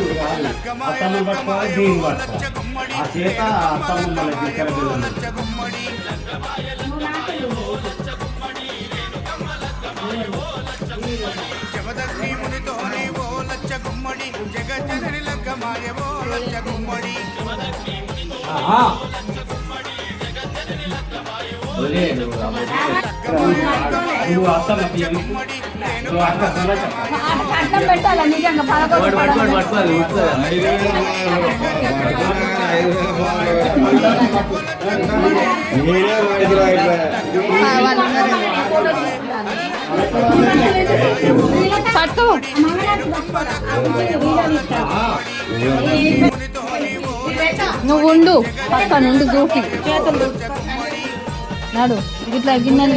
అత్తమ్మ పట్టుకోవాలి దీన్ని పట్టుకోవాలి ఆ చేత అత్తమ్మ మనకి ఇక్కడ అర్థం పెట్టాలా నిజంగా పట్టు నువ్వు ఉండు పక్కన ఉండు దూకి చేతులు నాడు ఇట్లా గిన్నెలు